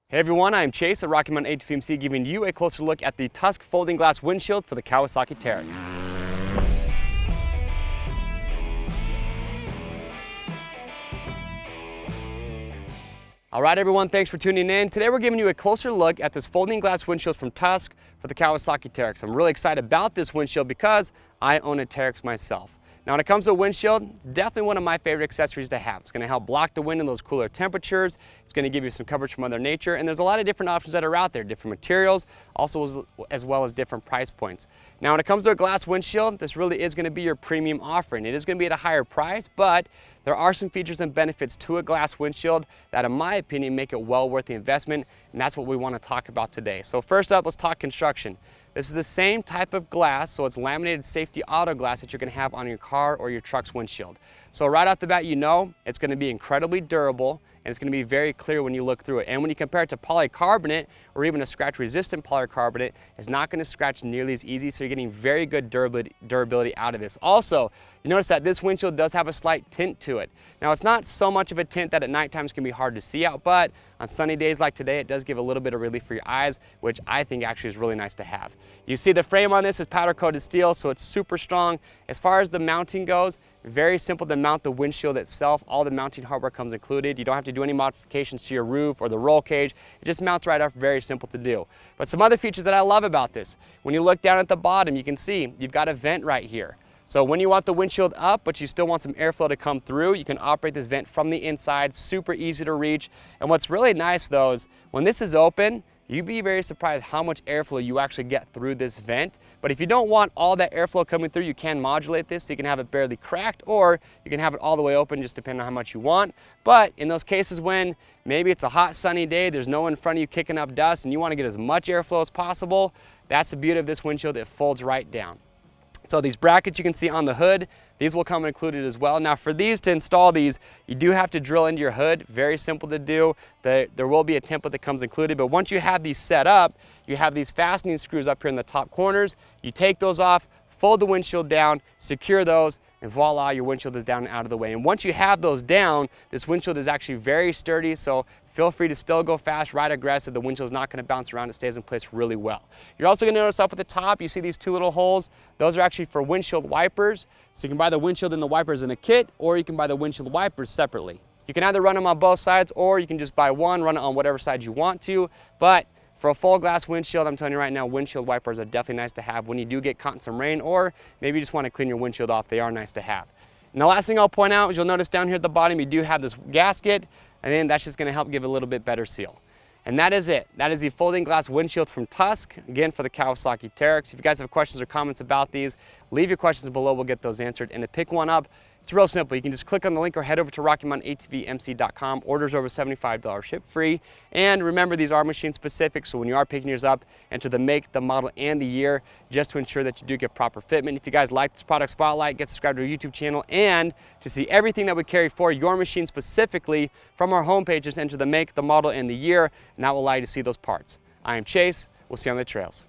Hey everyone, I'm Chase at Rocky Mountain ATV MC giving you a closer look at the Tusk folding glass windshield for the Kawasaki Teryx. Alright everyone, thanks for tuning in. Today we're giving you a closer look at this folding glass windshield from Tusk for the Kawasaki Teryx. I'm really excited about this windshield because I own a Teryx myself. Now when it comes to a windshield, it's definitely one of my favorite accessories to have. It's going to help block the wind in those cooler temperatures. It's going to give you some coverage from Mother Nature, and there's a lot of different options that are out there, different materials, also as well as different price points. Now when it comes to a glass windshield, this really is going to be your premium offering. It is going to be at a higher price, but there are some features and benefits to a glass windshield that, in my opinion, make it well worth the investment, and that's what we want to talk about today. So first up, let's talk construction. This is the same type of glass, so it's laminated safety auto glass that you're going to have on your car or your truck's windshield. So right off the bat, you know it's going to be incredibly durable and it's going to be very clear when you look through it. And when you compare it to polycarbonate or even a scratch-resistant polycarbonate, it's not going to scratch nearly as easy, so you're getting very good durability out of this. Also, you notice that this windshield does have a slight tint to it. Now, it's not so much of a tint that at night times can be hard to see out, but on sunny days like today, it does give a little bit of relief for your eyes, which I think actually is really nice to have. You see the frame on this is powder-coated steel, so it's super strong. As far as the mounting goes, very simple to mount the windshield itself. All the mounting hardware comes included. You don't have to do any modifications to your roof or the roll cage. It just mounts right up, very simple to do. But some other features that I love about this, when you look down at the bottom, you can see you've got a vent right here. So when you want the windshield up, but you still want some airflow to come through, you can operate this vent from the inside, super easy to reach. And what's really nice though is when this is open, you'd be very surprised how much airflow you actually get through this vent. But if you don't want all that airflow coming through, you can modulate this so you can have it barely cracked, or you can have it all the way open, just depending on how much you want. But in those cases when maybe it's a hot sunny day, there's no one in front of you kicking up dust and you want to get as much airflow as possible, that's the beauty of this windshield. It folds right down. So these brackets you can see on the hood, these will come included as well. Now for these, to install these, you do have to drill into your hood. Very simple to do. There will be a template that comes included, but once you have these set up, you have these fastening screws up here in the top corners. You take those off, fold the windshield down, secure those, and voila, your windshield is down and out of the way. And once you have those down, this windshield is actually very sturdy, so feel free to still go fast, ride aggressive. The windshield is not going to bounce around. It stays in place really well. You're also going to notice up at the top, you see these two little holes. Those are actually for windshield wipers. So you can buy the windshield and the wipers in a kit, or you can buy the windshield wipers separately. You can either run them on both sides, or you can just buy one, run it on whatever side you want to. But for a full glass windshield, I'm telling you right now, windshield wipers are definitely nice to have when you do get caught in some rain, or maybe you just want to clean your windshield off. They are nice to have. And the last thing I'll point out is you'll notice down here at the bottom, you do have this gasket, and then that's just going to help give a little bit better seal. And that is it. That is the folding glass windshield from Tusk, again for the Kawasaki Teryx. If you guys have questions or comments about these, leave your questions below. We'll get those answered. And to pick one up, it's real simple. You can just click on the link or head over to RockyMountainATVMC.com. Orders over $75, ship free. And remember, these are machine specific, so when you are picking yours up, enter the make, the model, and the year, just to ensure that you do get proper fitment. If you guys like this product spotlight, get subscribed to our YouTube channel, and to see everything that we carry for your machine specifically from our homepage, just enter the make, the model, and the year, and that will allow you to see those parts. I am Chase. We'll see you on the trails.